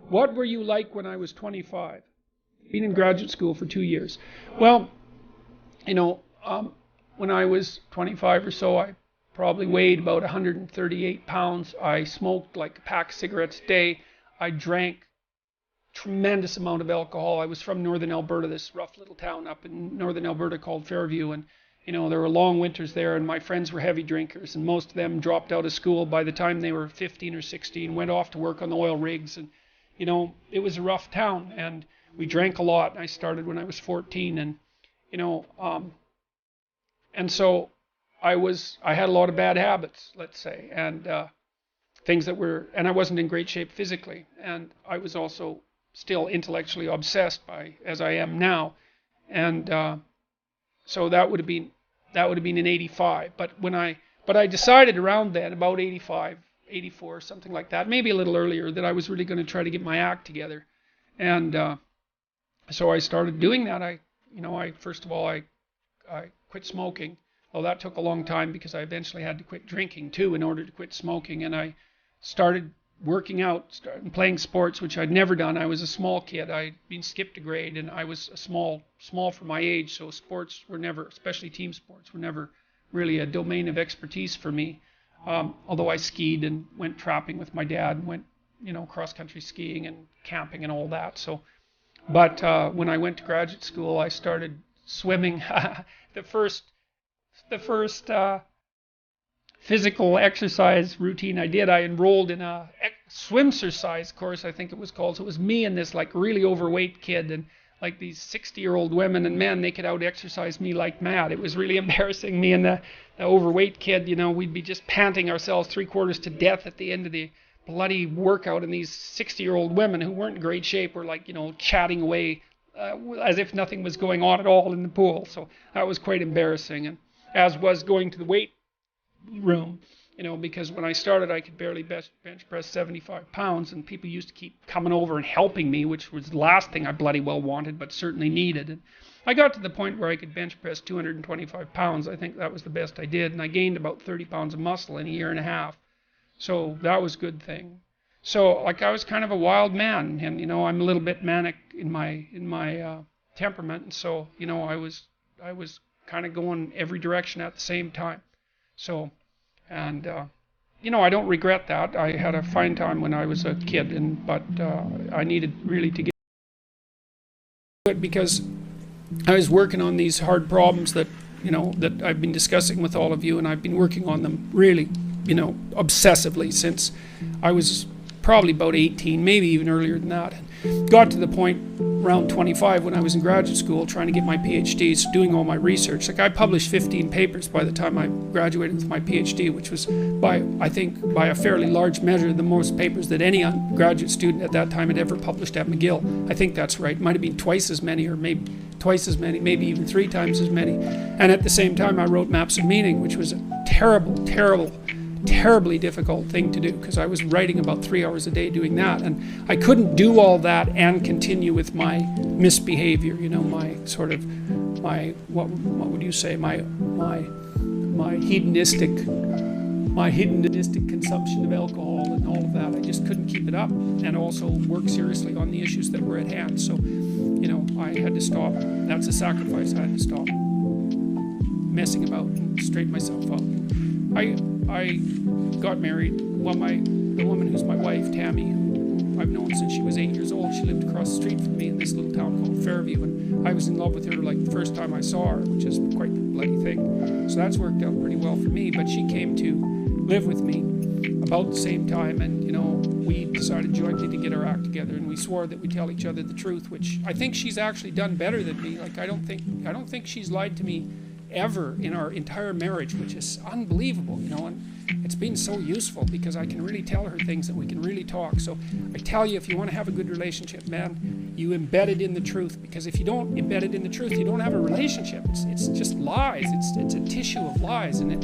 What were you like when I was 25? Been in graduate school for 2 years. Well, you know, when I was 25 or so, I probably weighed about 138 pounds. I smoked like a pack of cigarettes a day. I drank tremendous amount of alcohol. I was from northern Alberta, this rough little town up in northern Alberta called Fairview, and there were long winters there, and my friends were heavy drinkers, and most of them dropped out of school by the time they were 15 or 16, went off to work on the oil rigs, and it was a rough town, and we drank a lot. I started when I was 14, and and so I had a lot of bad habits, let's say, and and I wasn't in great shape physically, and I was also still intellectually obsessed as I am now, and so that would have been in 85. But I decided around then, about 85, 84, something like that, maybe a little earlier, that I was really going to try to get my act together, and so I started doing that. First of all, I quit smoking. Well, that took a long time because I eventually had to quit drinking too in order to quit smoking, and I started working out, started playing sports, which I'd never done. I was a small kid. I'd been skipped a grade, and I was small for my age, so sports were never, especially team sports, were never really a domain of expertise for me. Although I skied and went trapping with my dad, and went, cross-country skiing and camping and all that. But when I went to graduate school, I started swimming. The first physical exercise routine I did, I enrolled in a swimcercise course, I think it was called. So it was me and this like really overweight kid, and like these 60-year-old women and men, they could out-exercise me like mad. It was really embarrassing. Me and the overweight kid, we'd be just panting ourselves 3/4 to death at the end of the bloody workout, and these 60-year-old women who weren't in great shape were like, chatting away as if nothing was going on at all in the pool. So that was quite embarrassing, and as was going to the weight room, because when I started, I could barely bench press 75 pounds, and people used to keep coming over and helping me, which was the last thing I bloody well wanted, but certainly needed. And I got to the point where I could bench press 225 pounds. I think that was the best I did, and I gained about 30 pounds of muscle in a year and a half. So that was a good thing. So I was kind of a wild man, and I'm a little bit manic in my temperament, and so I was kind of going every direction at the same time. So, and I don't regret that. I had a fine time when I was a kid, but I needed really to get it because I was working on these hard problems that I've been discussing with all of you, and I've been working on them really, obsessively since I was probably about 18, maybe even earlier than that. And got to the point around 25 when I was in graduate school trying to get my PhD, so doing all my research. I published 15 papers by the time I graduated with my PhD, which was by a fairly large measure the most papers that any graduate student at that time had ever published at McGill. I think that's right. It might have been twice as many, or maybe twice as many, maybe even 3 times as many. And at the same time, I wrote Maps of Meaning, which was a terribly difficult thing to do, because I was writing about 3 hours a day doing that, and I couldn't do all that and continue with my misbehavior, my sort of what would you say, my hedonistic consumption of alcohol and all of that. I just couldn't keep it up, and also work seriously on the issues that were at hand. So I had to stop. That's a sacrifice. I had to stop messing about and straighten myself out. I got married. Well, the woman who's my wife, Tammy, who I've known since she was 8 years old, she lived across the street from me in this little town called Fairview, and I was in love with her like the first time I saw her, which is quite the bloody thing. So that's worked out pretty well for me. But she came to live with me about the same time, and we decided jointly to get our act together, and we swore that we'd tell each other the truth, which I think she's actually done better than me. Like I don't think she's lied to me ever in our entire marriage, which is unbelievable, and it's been so useful because I can really tell her things and we can really talk. So I tell you, if you want to have a good relationship, man, you embed it in the truth, because if you don't embed it in the truth, you don't have a relationship. It's just lies. It's a tissue of lies, and it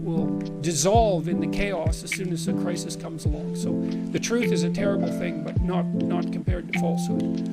will dissolve in the chaos as soon as a crisis comes along. So the truth is a terrible thing, but not compared to falsehood.